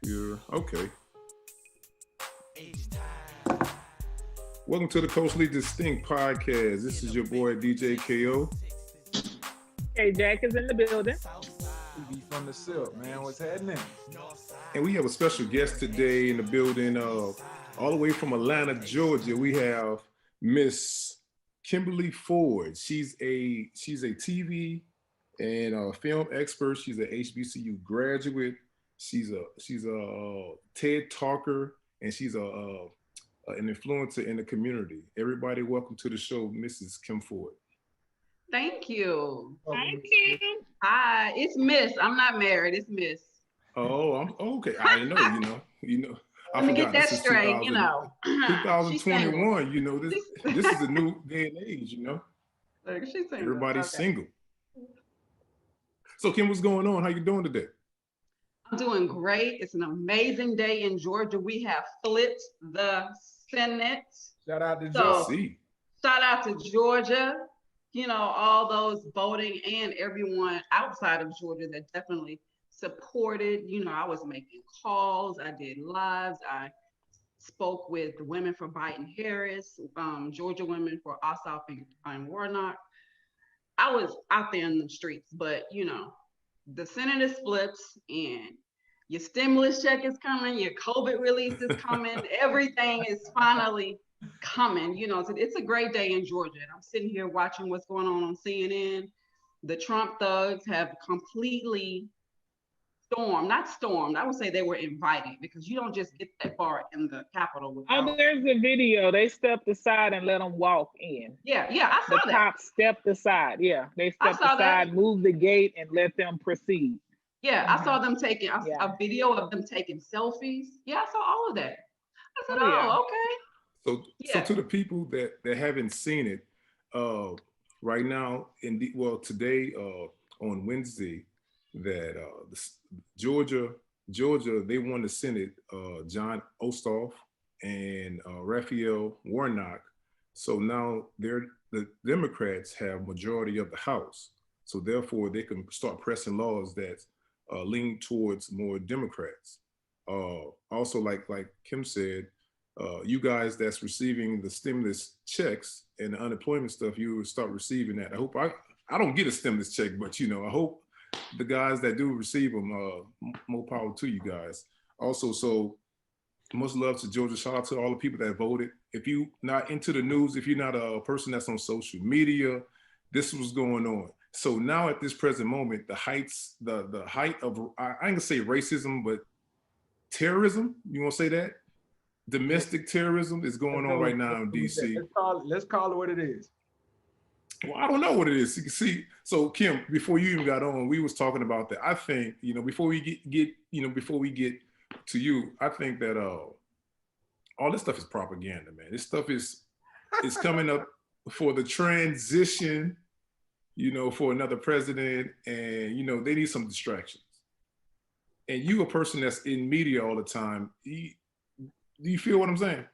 Pure. Okay. Welcome to the Coastly Distinct podcast. This is your boy DJ KO. Hey, Jack is in the building. TV from the silk, man. What's happening? And we have a special guest today in the building, all the way from Atlanta, Georgia. We have Miss Kimberly Ford. She's a TV and film expert. She's an HBCU graduate. She's a TED talker, and she's an influencer in the community. Everybody, welcome to the show, Mrs. Kim Ford. Thank you. Hi, Kim. Hi, it's Miss. I'm not married. It's Miss. Okay. I didn't know. I Let me forgot. get that This is straight. 2021. This is a new day and age. Like, she's single. Everybody's Okay. single. So Kim, what's going on? How you doing today? I'm doing great. It's an amazing day in Georgia. We have flipped the Senate. Shout out to So- Joe. See, Shout out to Georgia. All those voting and everyone outside of Georgia that definitely supported. I was making calls. I did lives. I spoke with women for Biden-Harris, Georgia women for Ossoff and Warnock. I was out there in the streets, but the Senate is split and your stimulus check is coming, your COVID release is coming, everything is finally coming. So it's a great day in Georgia. And I'm sitting here watching what's going on CNN. The Trump thugs have completely not stormed. I would say they were invited because you don't just get that far in the Capitol without. Oh, there's a video. They stepped aside and let them walk in. Yeah, I The saw that. cops stepped aside. Yeah, they stepped saw that. aside, moved the gate, and let them proceed. Yeah, I saw them taking Yeah. a video of them taking selfies. Yeah, I saw all of that. I said, Oh, yeah. okay. so Yeah. to the people that haven't seen it, right now today on Wednesday, that Georgia they won the Senate. John Ossoff and Raphael Warnock. So now the Democrats have majority of the House. So therefore, they can start pressing laws that lean towards more Democrats. Also, like Kim said, you guys that's receiving the stimulus checks and the unemployment stuff, you will start receiving that. I don't get a stimulus check, but I hope the guys that do receive them, more power to you guys. Also, so much love to Georgia. Shout out to all the people that voted. If you not into the news, if you're not a person that's on social media, this was going on. So now at this present moment, the height of, I ain't gonna say racism, but terrorism, you wanna say that? Domestic terrorism is going on right now in DC. Let's call it what it is. Well, I don't know what it is. You can see. So Kim, before you even got on, we was talking about that. I think, before we get to you, I think that all this stuff is propaganda, man. This stuff is coming up for the transition, for another president, and they need some distractions. And you, a person that's in media all the time, do you feel what I'm saying?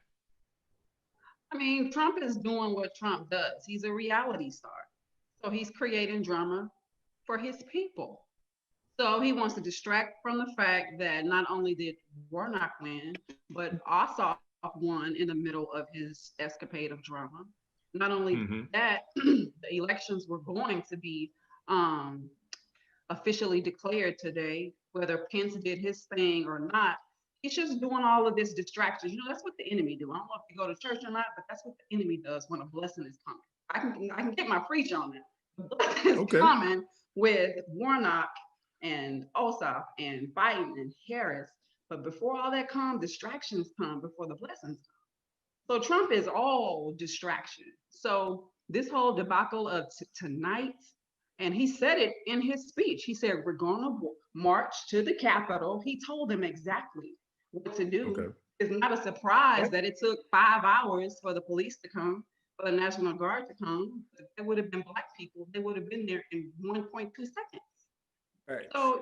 I mean, Trump is doing what Trump does. He's a reality star. So he's creating drama for his people. So he wants to distract from the fact that not only did Warnock win, but Ossoff won in the middle of his escapade of drama. Not only that, the elections were going to be officially declared today, whether Pence did his thing or not. He's just doing all of this distractions. That's what the enemy do. I don't know if you go to church or not, but that's what the enemy does when a blessing is coming. I can get my preach on that. The blessing is coming with Warnock and Ossoff and Biden and Harris. But before all that comes, distractions come before the blessings come. So Trump is all distraction. So this whole debacle of tonight, and he said it in his speech. He said, we're going to march to the Capitol. He told them exactly what to do. Okay. It's not a surprise that it took 5 hours for the police to come, for the National Guard to come. There would have been Black people. They would have been there in 1.2 seconds. Right. So,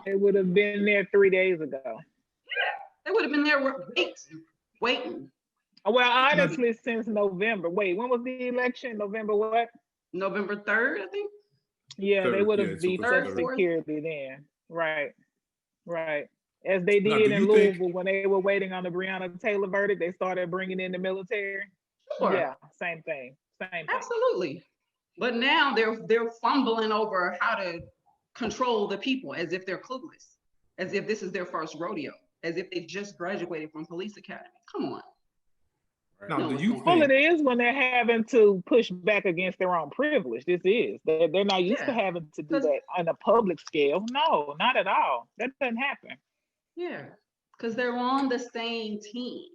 They would have been there 3 days ago. they would have been there waiting. Well, honestly, since November. Wait, when was the election? November what? November 3rd, I think. Yeah, they Third, would yeah, have it's beefed November up 3rd. security then. Right. As they Now, do did in you think? Louisville when they were waiting on the Breonna Taylor verdict, they started bringing in the military. Sure, Yeah, same thing. Same thing. absolutely. But now they're fumbling over how to control the people as if they're clueless, as if this is their first rodeo, as if they just graduated from police academy. Come on. Now, No, do what's you going on? Well, it think? is when they're having to push back against their own privilege. This is. They're not used to Yeah, having to do because that on a public scale. No, not at all. That doesn't happen. yeah, because they're on the same team.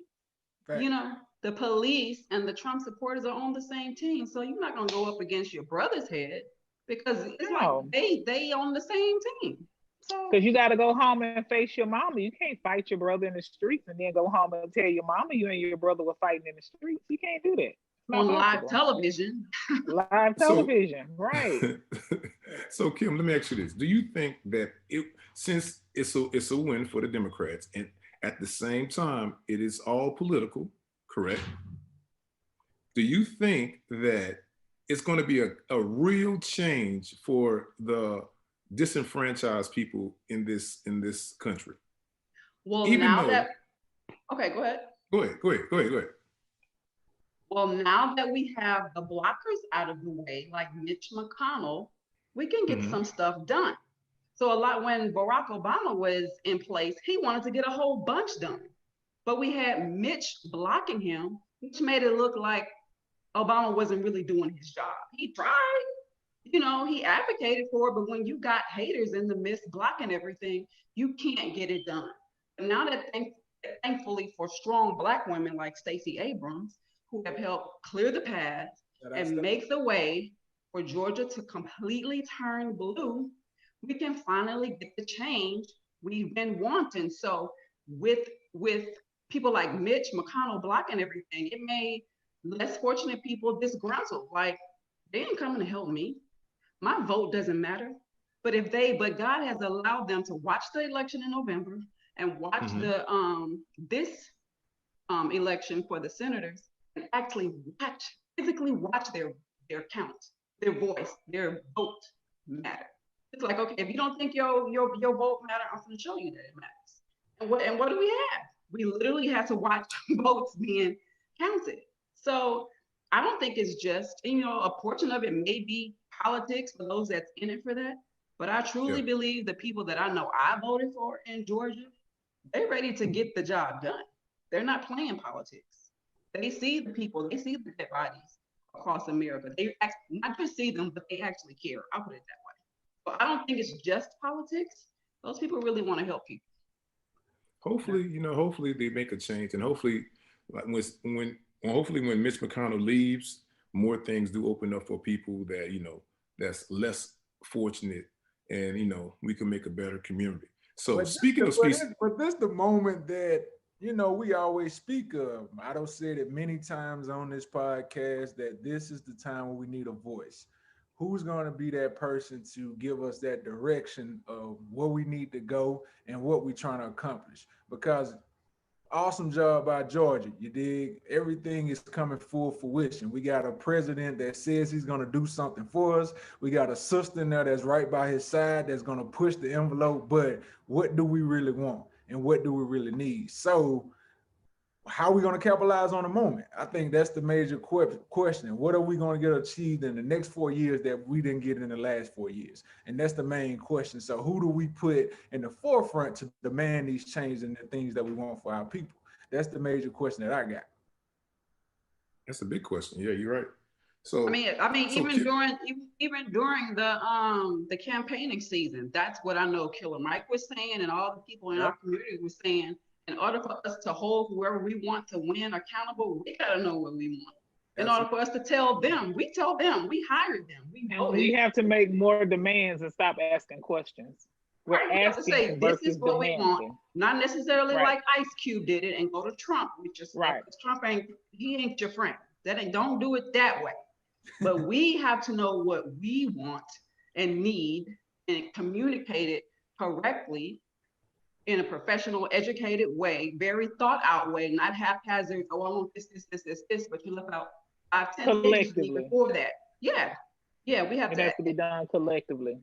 Fact. You know, the police and the Trump supporters are on the same team. So you're not gonna go up against your brother's head because it's like No, they on the same team. So because you got to go home and face your mama. You can't fight your brother in the streets and then go home and tell your mama you and your brother were fighting in the streets. You can't do that. It's not on live possible. television, Live So, television, right? so Kim, let me ask you this: do you think that since it's a win for the Democrats, and at the same time it is all political, correct? Do you think that it's going to be a real change for the disenfranchised people in this country? well Even now though, that okay, go ahead. go ahead. Well, now that we have the blockers out of the way, like Mitch McConnell, we can get Hmm. some stuff done. So a lot when Barack Obama was in place, he wanted to get a whole bunch done. But we had Mitch blocking him, which made it look like Obama wasn't really doing his job. He tried, he advocated for it, but when you got haters in the midst blocking everything, you can't get it done. And now that thankfully for strong Black women like Stacey Abrams, who have helped clear the path and make the way for Georgia to completely turn blue, we can finally get the change we've been wanting. So with people like Mitch McConnell blocking everything, it made less fortunate people disgruntled. Like, they ain't coming to help me. My vote doesn't matter. But God has allowed them to watch the election in November and watch Hmm. the this election for the senators and actually physically watch their count, their voice, their vote matter. It's like, okay, if you don't think your vote matter, I'm going to show you that it matters. And what do we have? We literally have to watch votes being counted. So I don't think it's just, a portion of it may be politics for those that's in it for that. But I Yeah, truly believe the people that I know I voted for in Georgia, they're ready to get the job done. They're not playing politics. They see the people, they see the dead bodies across America. They not just see them, but they actually care. I'll put it that way. So I don't think it's just politics. Those people really want to help people. hopefully they make a change, and hopefully, like hopefully when Mitch McConnell leaves, more things do open up for people that that's less fortunate, and we can make a better community. So speaking of speech, But this the moment that we always speak of. I don't said it many times on this podcast that this is the time when we need a voice. Who's going to be that person to give us that direction of where we need to go and what we're trying to accomplish? Because awesome job by Georgia. You dig? Everything is coming full fruition. We got a president that says he's going to do something for us. We got a sister in there that's right by his side that's going to push the envelope. But what do we really want? And what do we really need? So how are we going to capitalize on the moment? I think that's the major question. What are we going to get achieved in the next 4 years that we didn't get in the last 4 years? And that's the main question. So who do we put in the forefront to demand these changes and the things that we want for our people? That's the major question that I got. that's a big question. Yeah, you're right. So, so Even during the campaigning season, that's what I know Killer Mike was saying, and all the people in our community were saying. In order for us to hold whoever we want to win accountable, we gotta know what we want. In order for us to tell them, we hired them, we voted. We have to make more demands and stop asking questions. We're Right, we have to say asking this versus is what we want, demanding. not necessarily Right. like Ice Cube did it and go to Trump. We just Right. Trump ain't your friend. Don't do it that way. But we have to know what we want and need and communicate it correctly in a professional, educated way, very thought out way, not haphazard. Oh, I want this, but you left out 5-10 pages Collectively. before that. Yeah, we have It to. has to be done collectively.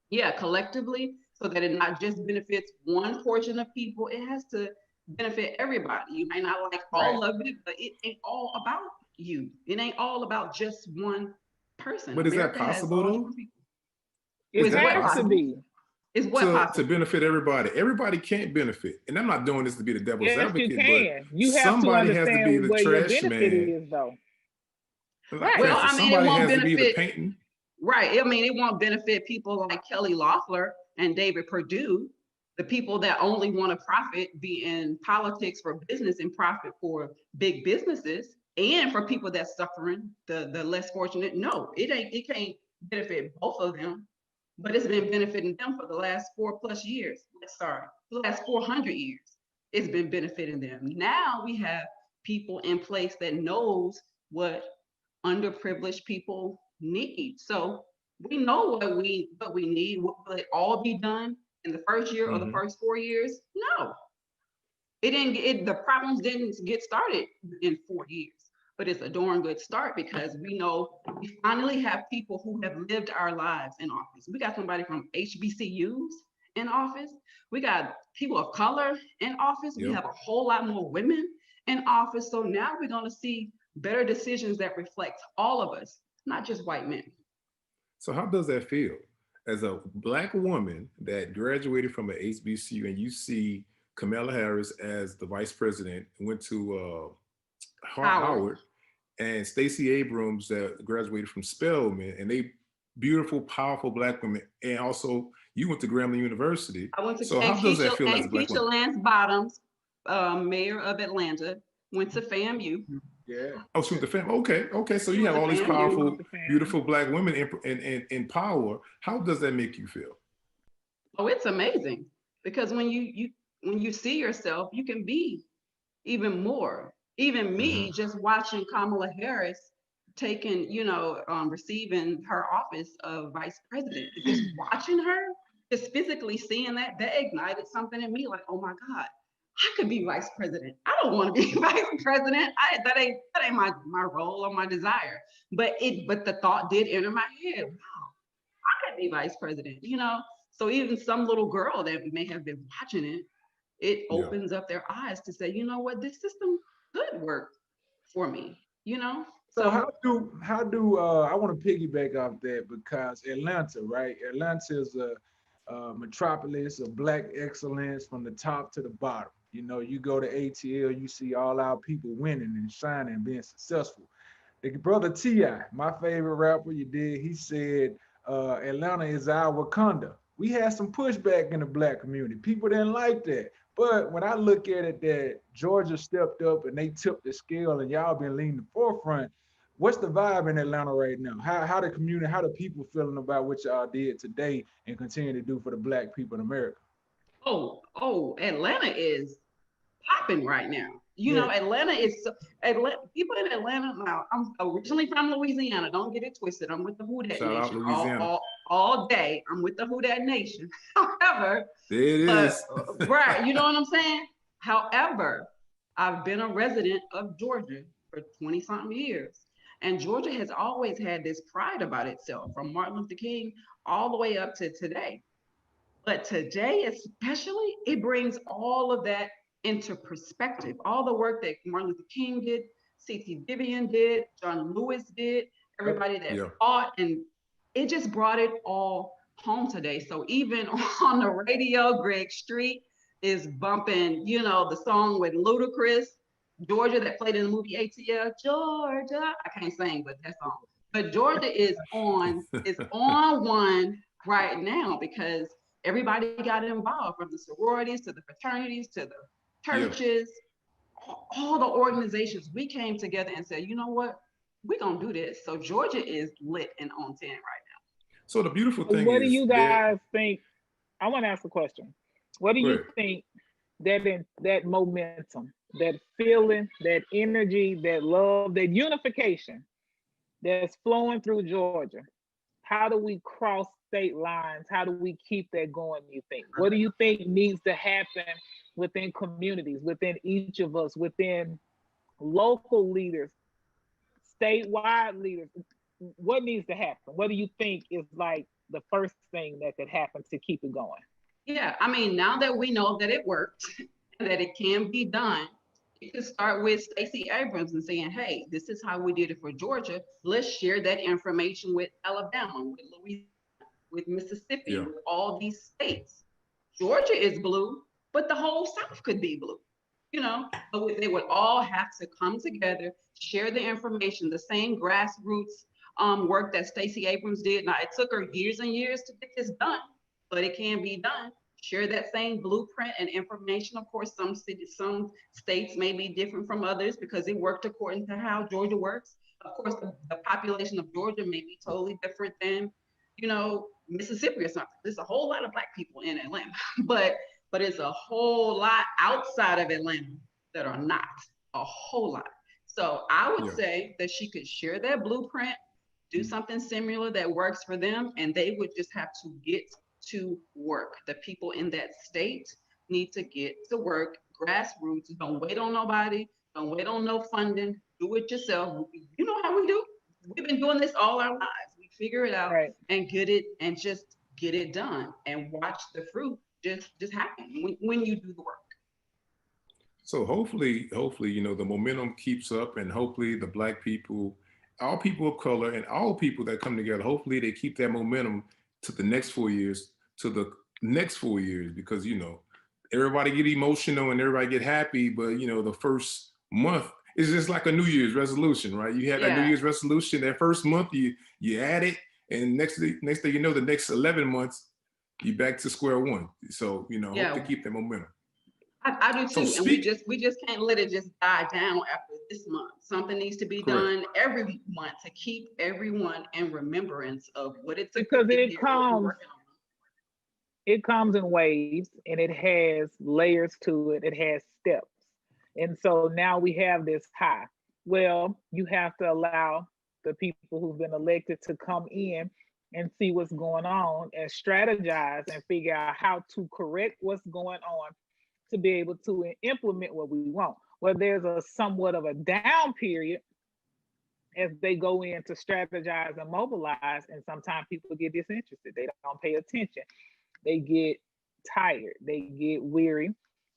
Yeah, collectively, so that it not just benefits one portion of people. It has to benefit everybody. You may not like all of it, but it ain't all about you. It ain't all about just one person. But is that America has possible all though? different people. It Is that has to possible? be. Is what To possible? benefit everybody. Everybody can't benefit. And I'm not doing this to be the devil's Yes, you advocate, but can. You have to somebody has to be understand the where your trash benefit man. is, though. Like, Right. for Well, instance, I mean, it somebody won't has to be the benefit. painting. Right. I mean, it won't benefit people like Kelly Loeffler and David Perdue, the people that only want to profit, be in politics for business and profit for big businesses, and for people that's suffering, the less fortunate. No, it can't benefit both of them, but it's been benefiting them for the last 4+ years. Sorry, the last 400 years. It's been benefiting them. Now we have people in place that knows what underprivileged people need. So we know what we need. Will it all be done in the first year or the first 4 years? No. It didn't the problems didn't get started in 4 years, but it's a darn good start because we know we finally have people who have lived our lives in office. We got somebody from HBCUs in office. We got people of color in office. We have a whole lot more women in office. So now we're going to see better decisions that reflect all of us, not just white men. So how does that feel? As a Black woman that graduated from an HBCU and you see Kamala Harris as the vice president, went to Howard, and Stacey Abrams that graduated from Spelman, and they beautiful, powerful Black women. And also you went to Grambling University. I went to so how does that feel as a Black Keisha woman? Lance Bottoms, mayor of Atlanta, went to FAMU. Yeah. Oh, she went to FAMU. Okay. So you have all these powerful, beautiful Black women in power. How does that make you feel? Oh, it's amazing because when you see yourself, you can be even more. Even me, just watching Kamala Harris taking, receiving her office of vice president, just watching her, just physically seeing that ignited something in me like, oh my God, I could be vice president. I don't want to be vice president. That ain't my role or my desire. But the thought did enter my head. Wow, I could be vice president, So even some little girl that may have been watching it opens up their eyes to say, you know what, this system could work for me, So how do I want to piggyback off that because Atlanta, right? Atlanta is a metropolis of Black excellence from the top to the bottom. You go to ATL, you see all our people winning and shining and being successful. The brother T.I., my favorite rapper, he said, Atlanta is our Wakanda. We had some pushback in the Black community. People didn't like that. But when I look at it that Georgia stepped up and they tipped the scale and y'all been leading the forefront, what's the vibe in Atlanta right now? How the community, how the people feeling about what y'all did today and continue to do for the Black people in America? Oh, Atlanta is popping right now. Atlanta is people in Atlanta. Now, I'm originally from Louisiana. Don't get it twisted. I'm with the Who Dat Shout Nation out Louisiana. all day. I'm with the Who Dat Nation. However, there it is. Right, you know what I'm saying? However, I've been a resident of Georgia for 20-something years. And Georgia has always had this pride about itself, from Martin Luther King all the way up to today. But today, especially, it brings all of that into perspective. All the work that Martin Luther King did, C.T. Vivian did, John Lewis did, everybody that fought, and it just brought it all home today. So even on the radio, Greg Street is bumping, the song with Ludacris, Georgia, that played in the movie ATL, Georgia. I can't sing, but that song. But Georgia is on one right now because everybody got involved, from the sororities to the fraternities to the churches, all the organizations. We came together and said, you know what, we're going to do this. So Georgia is lit and on 10 right now. So the beautiful thing what is, do you guys think? I want to ask a question. What do you think that momentum, that feeling, that energy, that love, that unification that's flowing through Georgia, how do we cross state lines? How do we keep that going, you think? What do you think needs to happen within communities, within each of us, within local leaders, statewide leaders? What needs to happen? What do you think is like the first thing that could happen to keep it going? Yeah, I mean, now that we know that it worked and that it can be done, you can start with Stacey Abrams and saying, hey, this is how we did it for Georgia. Let's share that information with Alabama, with Louisiana, with Mississippi, Yeah. with all these states. Georgia is blue, but the whole South could be blue. You know, but they would all have to come together, share the information, the same grassroots work that Stacey Abrams did. Now, it took her years and years to get this done, but it can be done. Share that same blueprint and information. Of course, some cities, some states may be different from others because it worked according to how Georgia works. Of course, the population of Georgia may be totally different than, you know, Mississippi or something. There's a whole lot of Black people in Atlanta, but it's a whole lot outside of Atlanta that are not, a whole lot. So I would say that she could share that blueprint, do something similar that works for them, and they would just have to get to work. The people in that state need to get to work, grassroots. Don't wait on nobody. Don't wait on no funding. Do it yourself. You know how we do. We've been doing this all our lives. We figure it out and get it and just get it done and watch the fruit just happen when you do the work. So hopefully, you know, the momentum keeps up, and hopefully the Black people, all people of color, and all people that come together, hopefully they keep that momentum to the next 4 years, because, you know, everybody get emotional and everybody get happy, but, you know, the first month is just like a New Year's resolution, right? You had that New Year's resolution, that first month you add it, and next thing you know, the next 11 months, you back to square one. So, you know, hope to keep that momentum. I do too, and we just can't let it just die down after this month. Something needs to be done every month to keep everyone in remembrance of what it's because it comes in waves and it has layers to it. It has steps, and so now we have this high. Well, you have to allow the people who've been elected to come in and see what's going on and strategize and figure out how to correct what's going on to be able to implement what we want. Well, there's a somewhat of a down period as they go in to strategize and mobilize, and sometimes people get disinterested. They don't pay attention. They get tired. They get weary.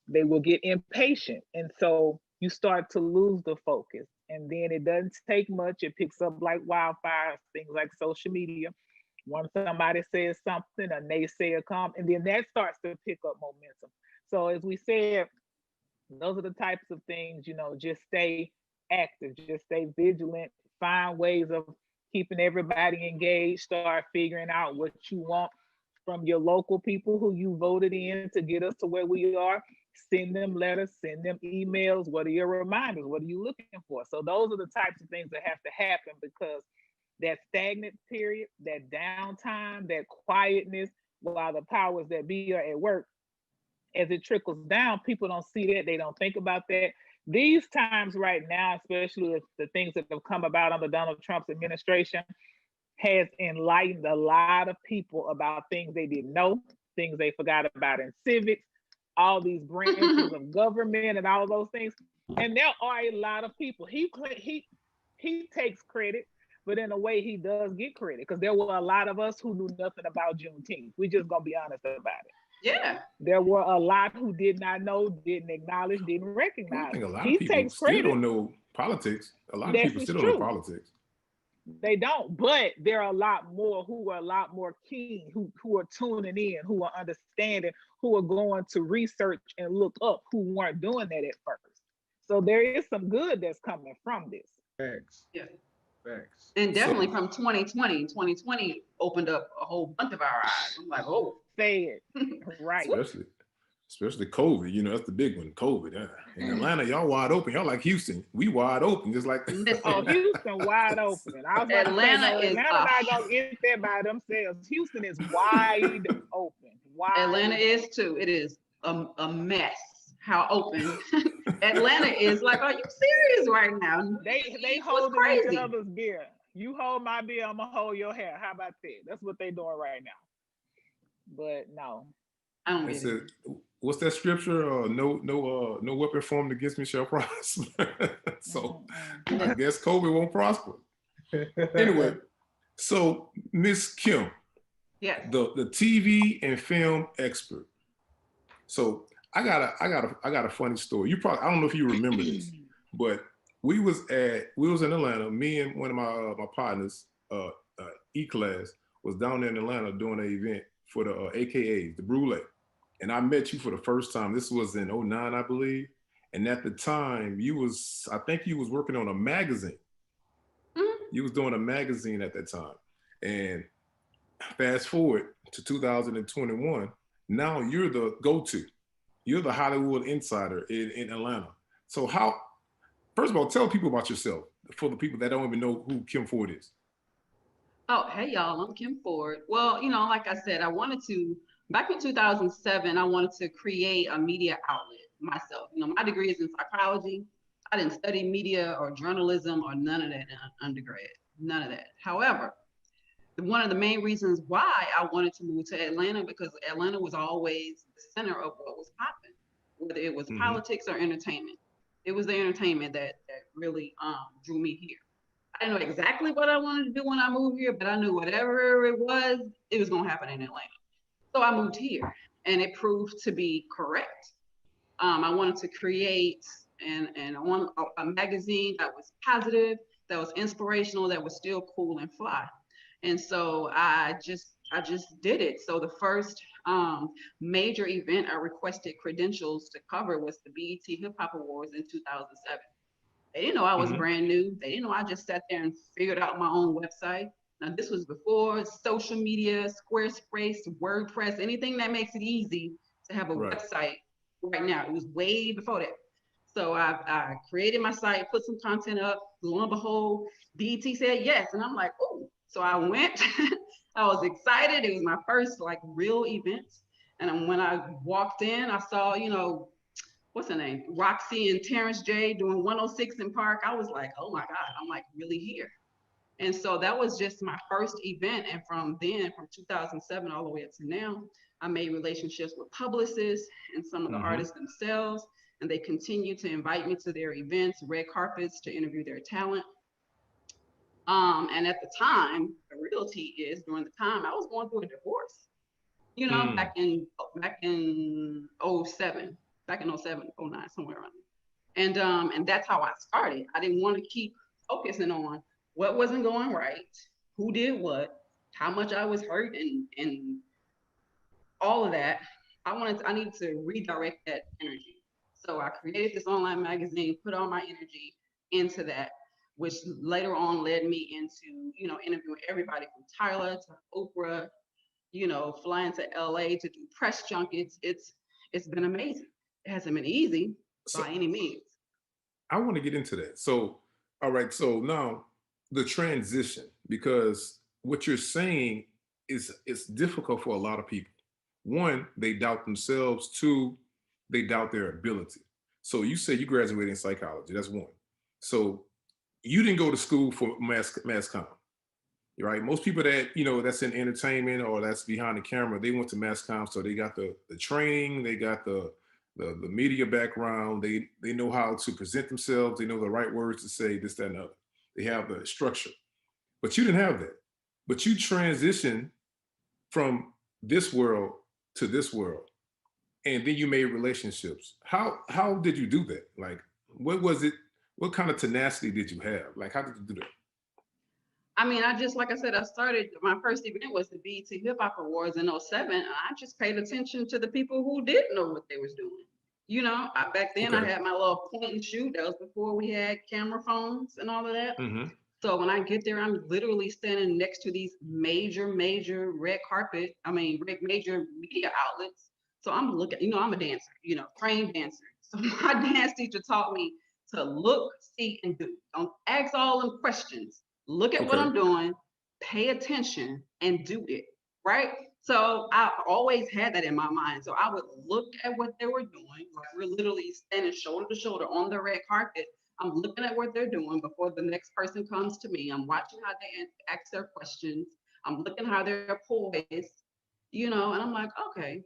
They will get impatient. And so you start to lose the focus. And then it doesn't take much. It picks up like wildfire, things like social media. Once somebody says something, a naysayer comes, and then that starts to pick up momentum. So as we said, those are the types of things, you know, just stay active, just stay vigilant, find ways of keeping everybody engaged, start figuring out what you want from your local people who you voted in to get us to where we are. Send them letters, send them emails. What are your reminders? What are you looking for? So those are the types of things that have to happen, because that stagnant period, that downtime, that quietness, while the powers that be are at work, as it trickles down, people don't see that. They don't think about that. These times right now, especially with the things that have come about under Donald Trump's administration, has enlightened a lot of people about things they didn't know, things they forgot about in civics, all these branches of government and all those things. And there are a lot of people. He takes credit, but in a way he does get credit, because there were a lot of us who knew nothing about Juneteenth. We just gonna be honest about it. Yeah. There were a lot who did not know, didn't acknowledge, didn't recognize. I think a lot of people still don't know politics. A lot of people still don't know politics. They don't, but there are a lot more who are a lot more keen, who are tuning in, who are understanding, who are going to research and look up, who weren't doing that at first. So there is some good that's coming from this. Facts. Yeah. Facts. And definitely from 2020. 2020 opened up a whole bunch of our eyes. I'm like, oh. Say it. Right. Especially COVID, you know, that's the big one, COVID. In Atlanta, y'all wide open. Y'all like Houston. We wide open, just like Houston wide open. I was Atlanta not gonna get there by themselves. Houston is wide open. Atlanta is too. It is a mess how open Atlanta is. Like, are you serious right now? They hold each other's beer. You hold my beer, I'm gonna hold your hair. How about that? That's what they doing right now. But no. I don't get it. What's that scripture? No weapon formed against me shall prosper. So I guess COVID won't prosper. Anyway, so Miss Kim, yeah, the TV and film expert, So I got a funny story. You probably, I don't know if you remember this, but we was in Atlanta. Me and one of my partners, E-Class, was down there in Atlanta doing an event for the AKAs, the Brule. And I met you for the first time. This was in '09, I believe. And at the time, I think you was working on a magazine. Mm-hmm. You was doing a magazine at that time. And fast forward to 2021, now you're the go-to. You're the Hollywood insider in Atlanta. So first of all, tell people about yourself for the people that don't even know who Kim Ford is. Oh, hey y'all, I'm Kim Ford. Well, like I said, back in 2007, I wanted to create a media outlet myself. My degree is in psychology. I didn't study media or journalism or none of that in undergrad, none of that. However, one of the main reasons why I wanted to move to Atlanta, because Atlanta was always the center of what was popping, whether it was politics or entertainment. It was the entertainment that really drew me here. I didn't know exactly what I wanted to do when I moved here, but I knew whatever it was going to happen in Atlanta. So I moved here, and it proved to be correct. I wanted to create a magazine that was positive, that was inspirational, that was still cool and fly. And so I just did it. So the first major event I requested credentials to cover was the BET Hip Hop Awards in 2007. They didn't know I was brand new. They didn't know I just sat there and figured out my own website. Now, this was before social media, Squarespace, WordPress, anything that makes it easy to have a website right now. It was way before that. So I created my site, put some content up. Lo and behold, BET said yes. And I'm like, oh. So I went. I was excited. It was my first real event. And when I walked in, I saw, what's her name? Roxy and Terrence J doing 106 in Park. I was like, oh my God, I'm really here. And so that was just my first event. And from 2007 all the way up to now, I made relationships with publicists and some of the artists themselves. And they continue to invite me to their events, red carpets, to interview their talent. And at the time, the reality is during the time I was going through a divorce, back in 07, back in 07, 09, somewhere around there. And that's how I started. I didn't want to keep focusing on what wasn't going right, who did what, how much I was hurt, and all of that. I needed to redirect that energy. So I created this online magazine, put all my energy into that, which later on led me into, interviewing everybody from Tyler to Oprah, flying to LA to do press junkets. It's been amazing. It hasn't been easy by any means. I want to get into that. So, all right. So now the transition, because what you're saying it's difficult for a lot of people. One, they doubt themselves. Two, they doubt their ability. So you said you graduated in psychology. That's one. So you didn't go to school for mass comm, right? Most people that, that's in entertainment or that's behind the camera, they went to mass comm. So they got the training, they got the media background, they know how to present themselves, they know the right words to say, this, that, and the other. They have the structure. But you didn't have that. But you transitioned from this world to this world. And then you made relationships. How did you do that? What was it? What kind of tenacity did you have? How did you do that? I mean, like I said, my first event was the BET Hip Hop Awards in 07. And I just paid attention to the people who didn't know what they was doing. Back then I had my little point and shoot. That was before we had camera phones and all of that. So when I get there, I'm literally standing next to these major major media outlets. So I'm looking, I'm a dancer, trained dancer. So my dance teacher taught me to look, see, and do. Don't ask all them questions. Look at what I'm doing, pay attention, and do it, right? So I always had that in my mind. So I would look at what they were doing. We're literally standing shoulder to shoulder on the red carpet. I'm looking at what they're doing before the next person comes to me. I'm watching how they ask their questions. I'm looking how they're poised, and I'm like, okay,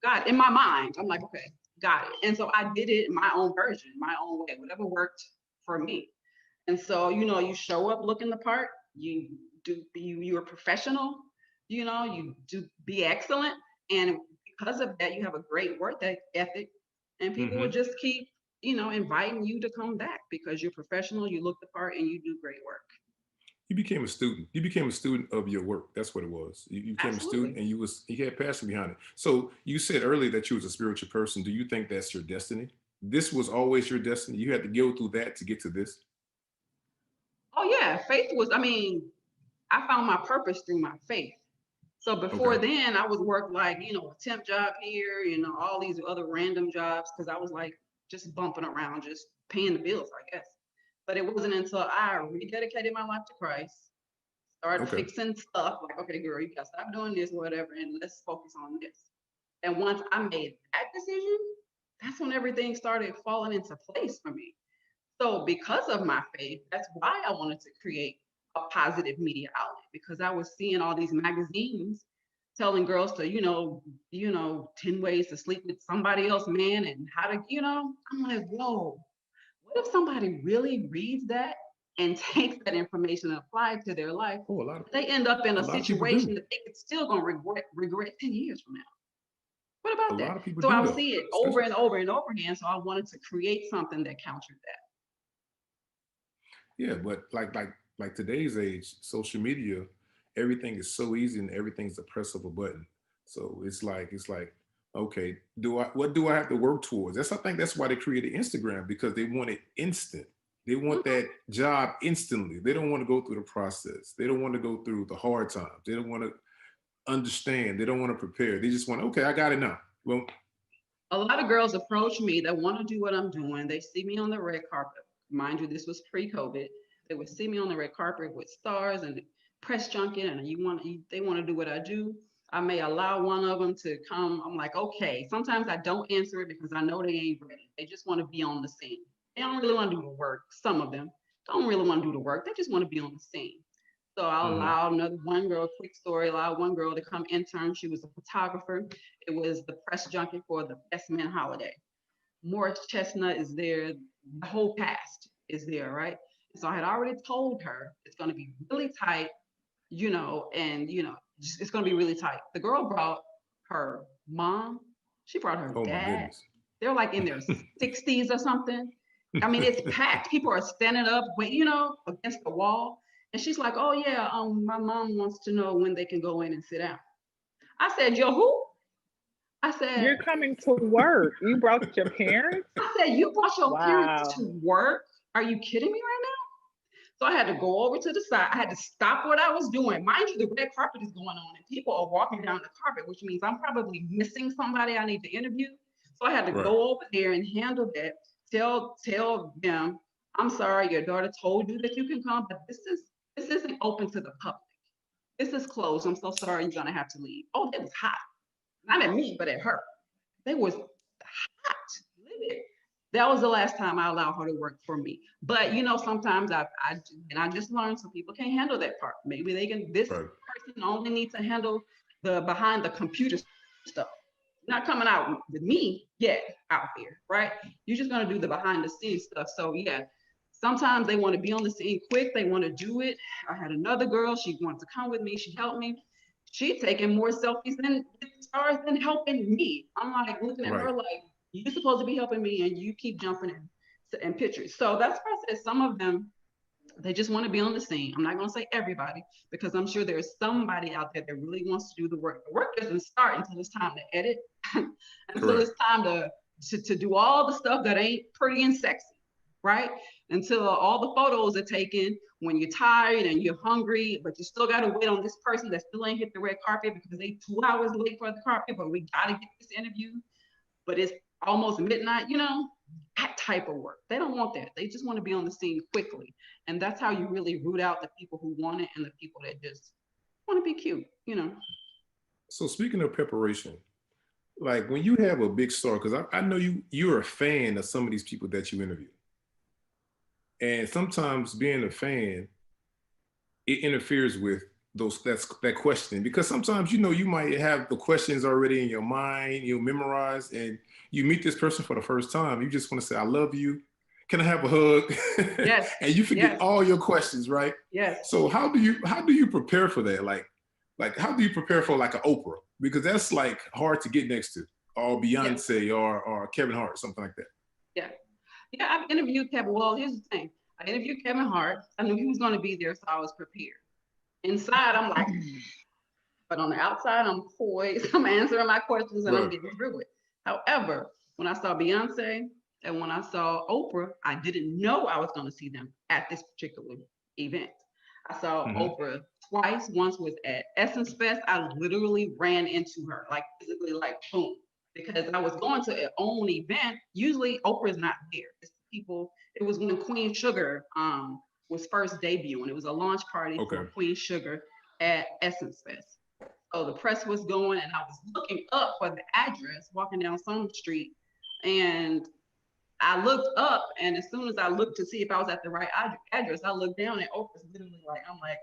got it. In my mind, I'm like, okay, got it. And so I did it in my own version, my own way, whatever worked for me. And so, you show up looking the part, you're professional, you do be excellent. And because of that, you have a great work ethic, and people will just keep, inviting you to come back because you're professional, you look the part, and you do great work. You became a student. You became a student of your work. That's what it was. You became a student, and you had passion behind it. So you said earlier that you was a spiritual person. Do you think that's your destiny? This was always your destiny. You had to go through that to get to this. Oh yeah, faith was. I mean, I found my purpose through my faith. So before then, I would work like, a temp job here, all these other random jobs, because I was like just bumping around, just paying the bills, I guess. But it wasn't until I rededicated my life to Christ, started fixing stuff, like, okay, girl, you gotta stop doing this, whatever, and let's focus on this. And once I made that decision, that's when everything started falling into place for me. So because of my faith, that's why I wanted to create a positive media outlet, because I was seeing all these magazines telling girls to, 10 ways to sleep with somebody else, man, and how to, I'm like, whoa, what if somebody really reads that and takes that information and applies it to their life? They end up in a situation that they could still gonna regret 10 years from now. What about that? So I would see it over and over and over again. So I wanted to create something that countered that. Yeah, but like today's age, social media, everything is so easy and everything's the press of a button. So it's like, okay, what do I have to work towards? I think that's why they created Instagram, because they want it instant. They want that job instantly. They don't want to go through the process. They don't want to go through the hard times. They don't want to understand. They don't want to prepare. They just want, okay, I got it now. Well, a lot of girls approach me that want to do what I'm doing. They see me on the red carpet. Mind you, this was pre-COVID. They would see me on the red carpet with stars and press junket, and they want to do what I do. I may allow one of them to come. I'm like, okay. Sometimes I don't answer it because I know they ain't ready. They just want to be on the scene. They don't really want to do the work. Some of them don't really want to do the work. They just want to be on the scene. So I'll allow one girl, quick story, allow one girl to come intern. She was a photographer. It was the press junket for the Best Men holiday. Morris Chestnut is there. The whole cast is there, right? So I had already told her it's going to be really tight, and, it's going to be really tight. The girl brought her mom. She brought her dad. They're like in their 60s or something. I mean, it's packed. People are standing up, against the wall. And she's like, oh, yeah, my mom wants to know when they can go in and sit down. I said, yo, who? I said, you're coming to work. You brought your parents? I said, you brought your parents to work? Are you kidding me right now? So I had to go over to the side. I had to stop what I was doing. Mind you, the red carpet is going on and people are walking down the carpet, which means I'm probably missing somebody I need to interview. So I had to go over there and handle that. Tell them, I'm sorry, your daughter told you that you can come, but this isn't open to the public. This is closed. I'm so sorry, you're gonna have to leave. Oh, it was hot. Not at me, but at her. They was hot, livid. That was the last time I allowed her to work for me. But sometimes I just learned some people can't handle that part. Maybe they can. This person only needs to handle the behind the computer stuff. Not coming out with me yet out there, right? You're just gonna do the behind the scenes stuff. So yeah, sometimes they want to be on the scene quick. They want to do it. I had another girl. She wanted to come with me. She helped me. She taking more selfies than stars than helping me. I'm like looking at her like, you're supposed to be helping me, and you keep jumping in pictures. So that's why I said some of them, they just want to be on the scene. I'm not going to say everybody, because I'm sure there's somebody out there that really wants to do the work. The work doesn't start until it's time to edit, until it's time to do all the stuff that ain't pretty and sexy, right? Until all the photos are taken when you're tired and you're hungry, but you still got to wait on this person that still ain't hit the red carpet because they 2 hours late for the carpet, but we got to get this interview. But it's almost midnight, that type of work. They don't want that. They just want to be on the scene quickly. And that's how you really root out the people who want it and the people that just want to be cute, So speaking of preparation, like when you have a big star, because I know you're a fan of some of these people that you interview. And sometimes being a fan, it interferes with that question, because sometimes you might have the questions already in your mind, memorized, and you meet this person for the first time. You just want to say, I love you. Can I have a hug? Yes. And you forget all your questions, right? Yes. So how do you prepare for that? Like how do you prepare for like an Oprah? because that's like hard to get next to, or Beyonce or Kevin Hart, something like that. Yeah. Yeah, I've interviewed Kevin. Well, here's the thing. I interviewed Kevin Hart. I knew he was going to be there, so I was prepared. Inside, I'm like, but on the outside, I'm poised. I'm answering my questions and I'm getting through it. However, when I saw Beyonce and when I saw Oprah, I didn't know I was going to see them at this particular event. I saw Oprah twice. Once was at Essence Fest. I literally ran into her, like physically, like boom, because I was going to an own event. Usually Oprah's not there. It's people. It was when Queen Sugar was first debuting. It was a launch party for Queen Sugar at Essence Fest. So the press was going, and I was looking up for the address, walking down some street, and I looked up, and as soon as I looked to see if I was at the right address, I looked down, and Oprah's literally like, I'm like,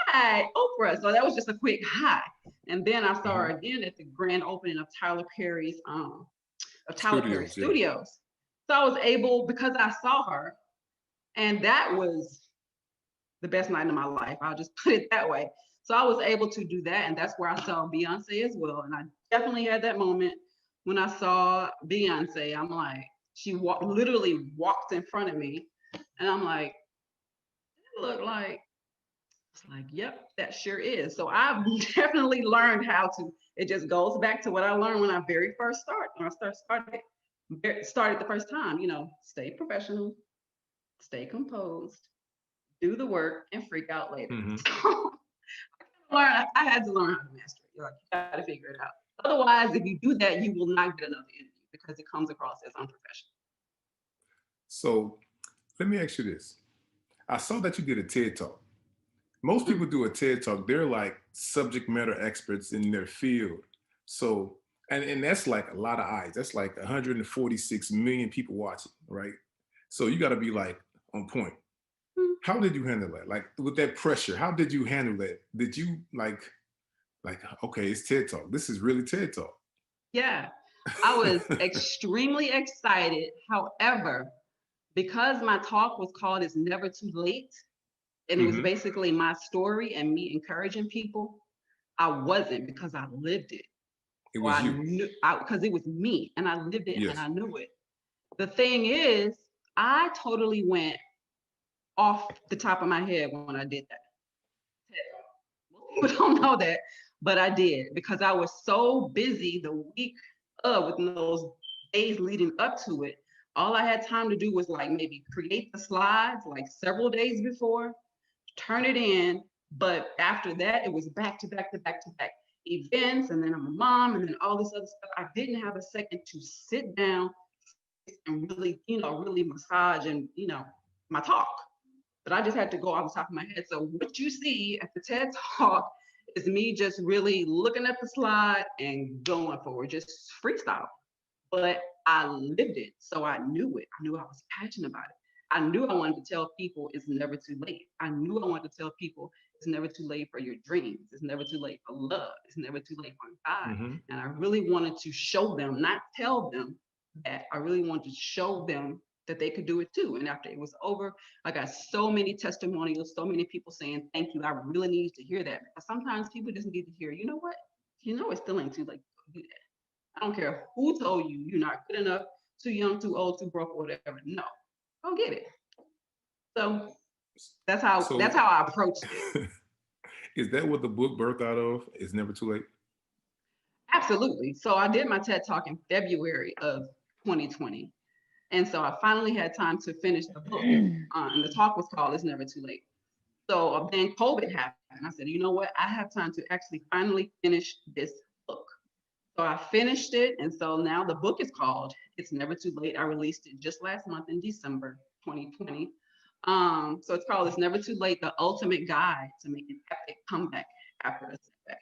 hi, Oprah. So that was just a quick hi. And then I saw her again at the grand opening of Tyler Perry's Studios. So I was able, because I saw her, and that was the best night of my life. I'll just put it that way. So I was able to do that, and that's where I saw Beyonce as well. And I definitely had that moment when I saw Beyonce. I'm like, she literally walked in front of me, and I'm like, it looked like, it's like, yep, that sure is. So I've definitely learned how to. It just goes back to what I learned when I very first started. When I started the first time, stay professional, stay composed, do the work, and freak out later. I had to learn how to master it. Like, you got to figure it out. Otherwise, if you do that, you will not get another interview because it comes across as unprofessional. So let me ask you this. I saw that you did a TED Talk. Most people do a TED Talk. They're like subject matter experts in their field. So, and that's like a lot of eyes. That's like 146 million people watching, right? So you got to be like on point. How did you handle that? Like with that pressure, how did you handle that? Did you like, okay, it's TED Talk. This is really TED Talk. Yeah, I was extremely excited. However, because my talk was called It's Never Too Late, and it was basically my story and me encouraging people, I wasn't, because I lived it. It was because it was me, and I lived it, and I knew it. The thing is, I totally went off the top of my head when I did that. Most people don't know that, but I did, because I was so busy the week of, with those days leading up to it. All I had time to do was like maybe create the slides like several days before, turn it in. But after that, it was back to back to back to back events. And then I'm a mom, and then all this other stuff. I didn't have a second to sit down and really, really massage and, my talk. But I just had to go off the top of my head. So what you see at the TED Talk is me just really looking at the slide and going forward, just freestyle. But I lived it, so I knew it. I knew I was passionate about it. I knew I wanted to tell people it's never too late. I knew I wanted to tell people it's never too late for your dreams. It's never too late for love. It's never too late for God. And I really wanted to show them, not tell them that. I really wanted to show them that they could do it too. And after it was over, I got so many testimonials, so many people saying, thank you. I really need to hear that. Because sometimes people just need to hear, you know what? It still ain't too late to do that. I don't care who told you you're not good enough, too young, too old, too broke, or whatever. No, go get it. So that's how I approached it. Is that what the book birthed out of? It's Never Too Late? Absolutely. So I did my TED Talk in February of 2020. And so I finally had time to finish the book. And the talk was called It's Never Too Late. So then COVID happened. I said, you know what? I have time to actually finally finish this book. So I finished it. And so now the book is called It's Never Too Late. I released it just last month in December 2020. So it's called It's Never Too Late, the ultimate guide to make an epic comeback after a setback.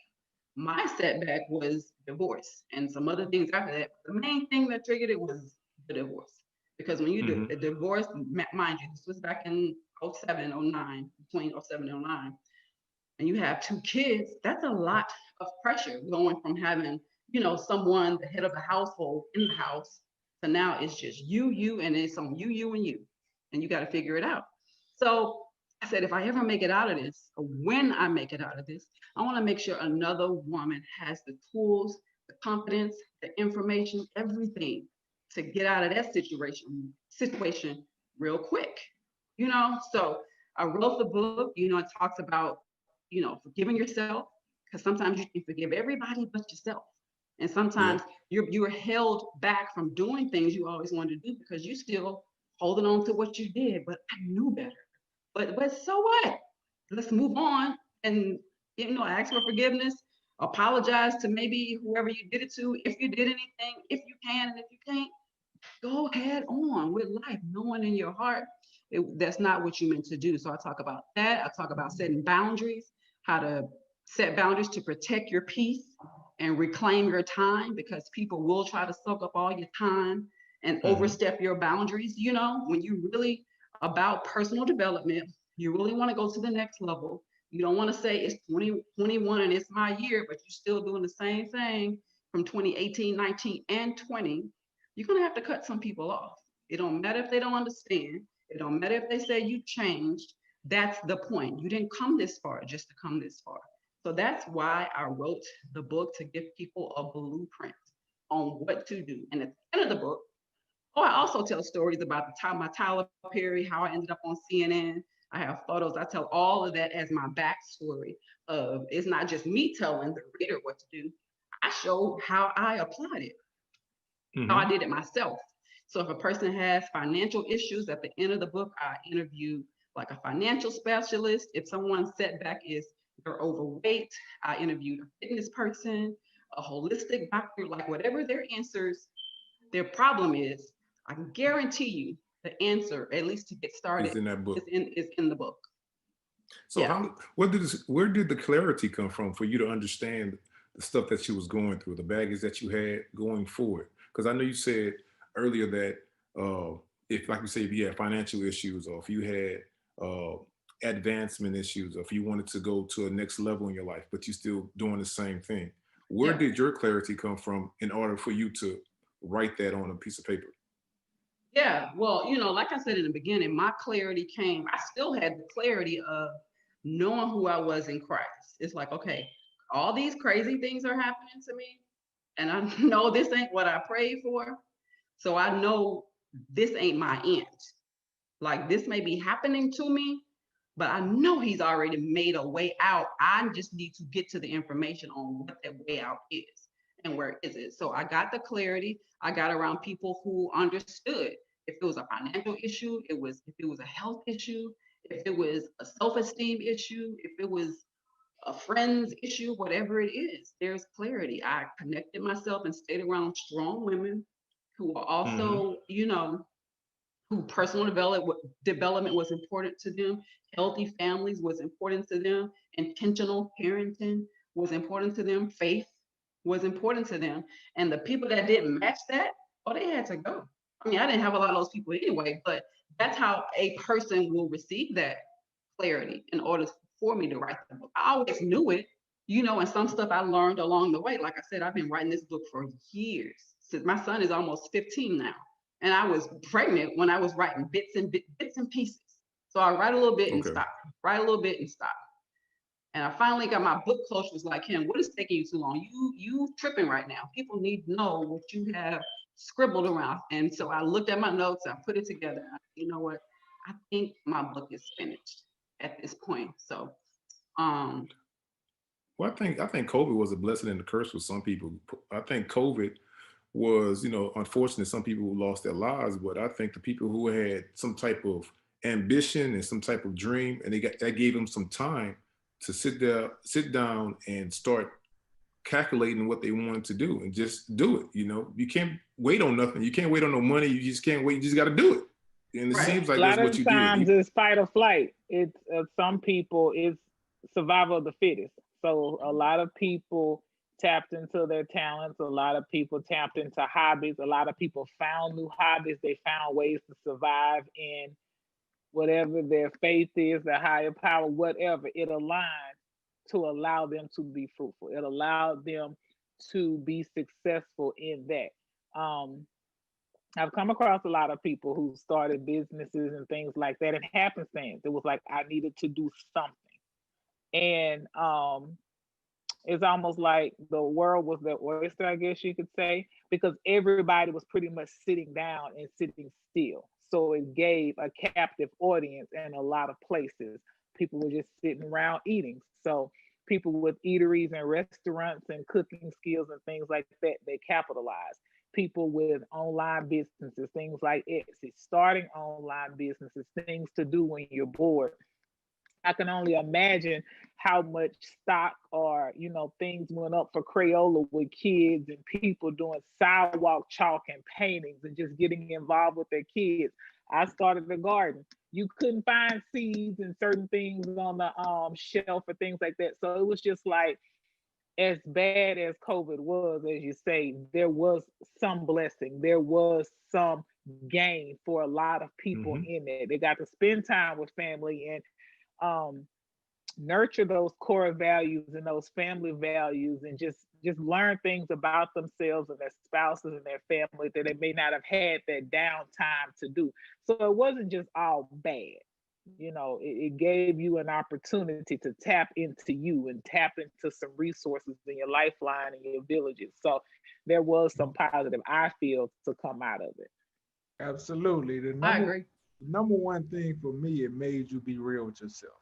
My setback was divorce and some other things after that. The main thing that triggered it was the divorce. Because when you do a divorce, mind you, this was back in 07, 09, between 07 and 09, and you have 2 kids, that's a lot of pressure going from having, someone, the head of the household in the house, to now it's just you, and it's on you, and you. And you got to figure it out. So I said, if I ever make it out of this, or when I make it out of this, I want to make sure another woman has the tools, the confidence, the information, everything to get out of that situation real quick. So I wrote the book, it talks about, forgiving yourself, because sometimes you can forgive everybody but yourself. And Yeah. sometimes you're held back from doing things you always wanted to do because you still holding on to what you did, but I knew better. But so what? Let's move on and ask for forgiveness, apologize to maybe whoever you did it to, if you did anything, if you can, and if you can't, go head on with life, knowing in your heart that's not what you meant to do. So I talk about that. I talk about setting boundaries, how to set boundaries to protect your peace and reclaim your time, because people will try to soak up all your time and overstep your boundaries. When you really about personal development, you really want to go to the next level. You don't want to say it's 2021 and it's my year, but you're still doing the same thing from 2018, 19, and 20. You're going to have to cut some people off. It don't matter if they don't understand. It don't matter if they say you changed. That's the point. You didn't come this far just to come this far. So that's why I wrote the book, to give people a blueprint on what to do. And at the end of the book, I also tell stories about the time my Tyler Perry, how I ended up on CNN. I have photos. I tell all of that as my backstory of, it's not just me telling the reader what to do. I show how I applied it, how I did it myself. So if a person has financial issues, at the end of the book, I interview like a financial specialist. If someone's setback is they're overweight, I interviewed a fitness person, a holistic doctor, like whatever their answers, their problem is, I can guarantee you the answer, at least to get started, Is in that book. is in the book. So where did the clarity come from for you to understand the stuff that you was going through, the baggage that you had going forward? Because I know you said earlier that if, like you say, if you had financial issues, or if you had advancement issues, or if you wanted to go to a next level in your life, but you still doing the same thing, where did your clarity come from in order for you to write that on a piece of paper? Yeah, well, like I said in the beginning, my clarity came, I still had the clarity of knowing who I was in Christ. It's like, okay, all these crazy things are happening to me, and I know this ain't what I prayed for. So I know this ain't my end. Like, this may be happening to me, but I know he's already made a way out. I just need to get to the information on what that way out is and where is it. So I got the clarity. I got around people who understood. If it was a financial issue, if it was a health issue, if it was a self-esteem issue, if it was a friend's issue, whatever it is, there's clarity. I connected myself and stayed around strong women who are also, who personal development was important to them, healthy families was important to them, intentional parenting was important to them, faith was important to them. And the people that didn't match that, they had to go. I mean, I didn't have a lot of those people anyway, but that's how a person will receive that clarity in order for me to write the book. I always knew it, and some stuff I learned along the way. Like I said, I've been writing this book for years. Since my son is almost 15 now. And I was pregnant when I was writing bits and pieces. So I write a little bit and stop, write a little bit and stop. And I finally got my book coach was like, Kim, what is taking you too long? You tripping right now. People need to know what you have scribbled around. And so I looked at my notes, I put it together. You know what? I think my book is finished at this point. So Well, I think COVID was a blessing and a curse for some people. I think COVID was, unfortunate. Some people lost their lives, but I think the people who had some type of ambition and some type of dream, and that gave them some time to sit down, and start calculating what they wanted to do and just do it. You can't wait on nothing. You can't wait on no money. You just can't wait. You just got to do it. And it seems like that's what you did. A lot of times it's fight or flight. It's some people it's survival of the fittest. So a lot of people tapped into their talents. A lot of people tapped into hobbies. A lot of people found new hobbies. They found ways to survive in whatever their faith is, their higher power, whatever. It aligned to allow them to be fruitful. It allowed them to be successful in that. I've come across a lot of people who started businesses and things like that, and happenstance. It was like I needed to do something, and it's almost like the world was the oyster, I guess you could say, because everybody was pretty much sitting down and sitting still. So it gave a captive audience in a lot of places. People were just sitting around eating. So people with eateries and restaurants and cooking skills and things like that, they capitalized. People with online businesses, things like Etsy, starting online businesses, things to do when you're bored. I can only imagine how much stock or things went up for Crayola with kids and people doing sidewalk chalk and paintings and just getting involved with their kids. I started a garden. You couldn't find seeds and certain things on the shelf or things like that. So it was just like, as bad as COVID was, as you say, there was some blessing. There was some gain for a lot of people Mm-hmm. in there. They got to spend time with family and um, nurture those core values and those family values, and just learn things about themselves and their spouses and their family that they may not have had that downtime to do. So it wasn't just all bad. It gave you an opportunity to tap into you and tap into some resources in your lifeline and your villages. So there was some positive, I feel, to come out of it. Absolutely. I agree. Number one thing for me, it made you be real with yourself.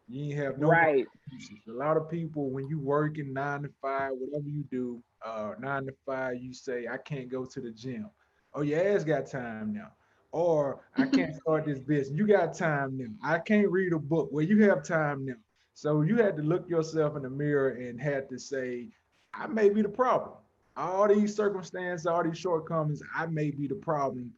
You ain't have no more Right. excuses. A lot of people, when you working 9 to 5, whatever you do, 9 to 5, you say, I can't go to the gym. Oh, your ass got time now. Or I can't start this business. You got time now. I can't read a book. Well, you have time now. So you had to look yourself in the mirror and had to say, I may be the problem. All these circumstances, all these shortcomings, I may be the problem.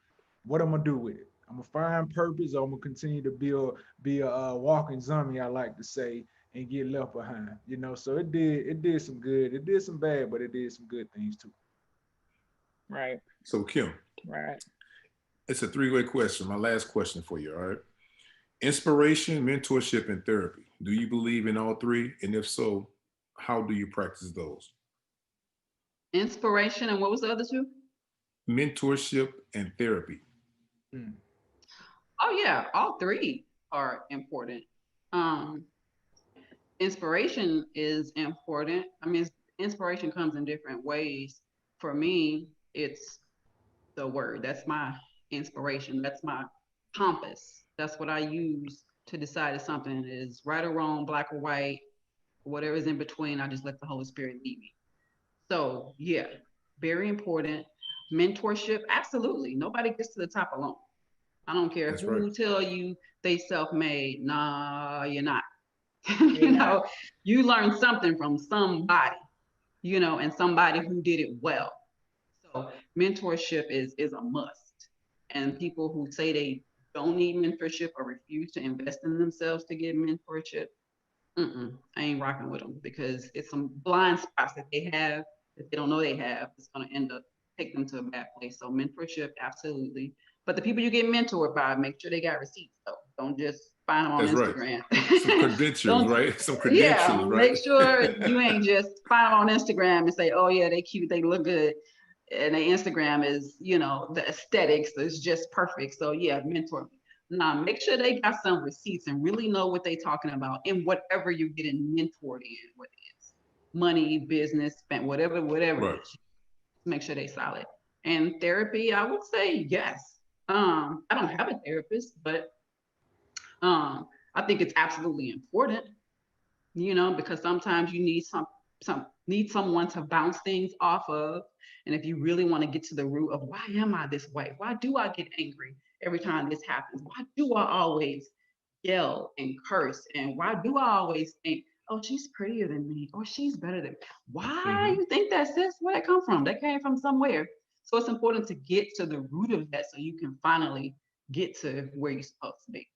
What I'm gonna do with it? I'm gonna find purpose, or I'm gonna continue to be a walking zombie, I like to say, and get left behind. So it did some good. It did some bad, but it did some good things too. Right. So Kim, Right. it's a three-way question. My last question for you, all right? Inspiration, mentorship, and therapy. Do you believe in all three? And if so, how do you practice those? Inspiration, and what was the other two? Mentorship and therapy. Mm. Oh yeah, all three are important. Um, Inspiration is important. I mean, inspiration comes in different ways. For me, it's the word. That's my inspiration. That's my compass. That's what I use to decide if something is right or wrong, black or white, whatever is in between. I just let the Holy Spirit lead me. So yeah, very important. Mentorship, absolutely. Nobody gets to the top alone. I don't care That's right. who tell you they self-made. Nah, you're not. You're you not. know, you learn something from somebody, and somebody who did it well. So mentorship is a must. And people who say they don't need mentorship or refuse to invest in themselves to get mentorship, I ain't rocking with them, because it's some blind spots that they have that they don't know they have. It's going to end up take them to a bad place. So mentorship, absolutely. But the people you get mentored by, make sure they got receipts though. Don't just find them on That's right. Instagram. Some credentials, Don't, right? Some yeah, credentials, right? make sure you ain't just find them on Instagram and say, oh yeah, they cute, they look good. And the Instagram is, the aesthetics is just perfect. So yeah, mentor me. Now make sure they got some receipts and really know what they're talking about in whatever you're getting mentored in, whether it's money, business, spent, whatever it Right. is. Make sure they solid. And therapy, I would say yes. I don't have a therapist, but I think it's absolutely important, because sometimes you need someone to bounce things off of. And if you really want to get to the root of why am I this way? Why do I get angry every time this happens? Why do I always yell and curse? And why do I always think, oh, she's prettier than me, or she's better than me? Why Mm-hmm. you think that's this? Where that come from? That came from somewhere. So it's important to get to the root of that so you can finally get to where you're supposed to be.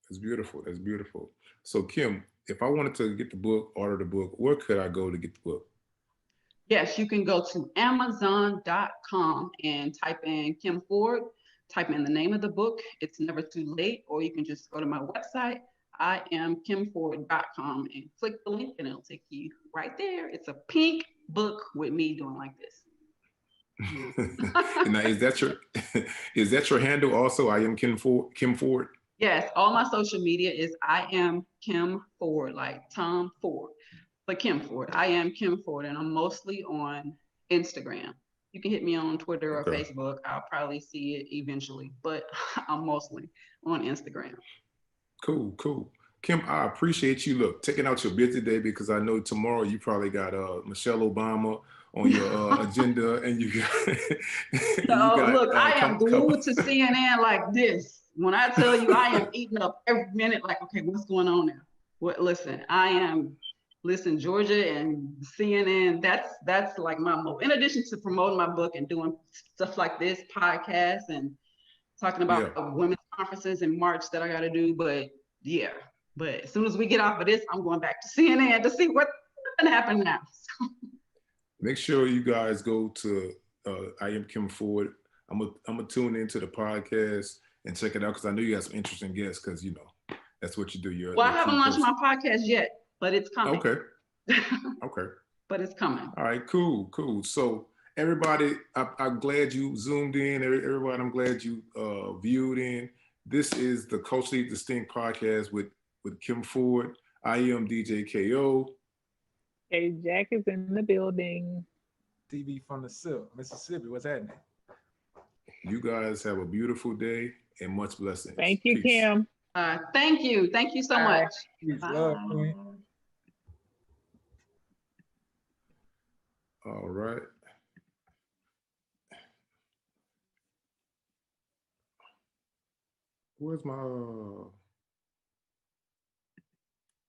That's beautiful. That's beautiful. So Kim, if I wanted to get the book, order the book, where could I go to get the book? Yes, you can go to Amazon.com and type in Kim Ford, type in the name of the book. It's never too late. Or you can just go to my website, IamKimFord.com, and click the link and it'll take you right there. It's a pink book with me doing like this. Now, is that your handle also? I am Kim Ford. Kim Ford. Yes, all my social media is I am Kim Ford, like Tom Ford, but Kim Ford. I am Kim Ford, and I'm mostly on Instagram. You can hit me on Twitter or Okay. Facebook. I'll probably see it eventually, but I'm mostly on Instagram. Cool, cool. Kim, I appreciate you. Look, taking out your busy day, because I know tomorrow you probably got Michelle Obama on your agenda, and you got So look, I am glued to CNN like this. When I tell you I am eating up every minute, like, okay, what's going on now? What? Listen, Georgia and CNN. That's like my mode. In addition to promoting my book and doing stuff like this podcast and talking about women's conferences in March that I got to do, but yeah. But as soon as we get off of this, I'm going back to CNN to see what's going to happen now. Make sure you guys go to I am Kim Ford. I'm gonna tune into the podcast and check it out, because I know you got some interesting guests, because that's what you do. Well, I haven't launched my podcast yet, but it's coming. Okay. Okay. But it's coming. All right, cool. So everybody, I'm glad you zoomed in. Everybody, I'm glad you viewed in. This is the Culturally Distinct Podcast with Kim Ford. I am DJ KO. Hey, Jack is in the building. TV from the Silk, Mississippi. What's happening? You guys have a beautiful day and much blessings. Thank you, Peace. Kim. Thank you. Thank you so much. Peace. Love, Queen. All right. Where's my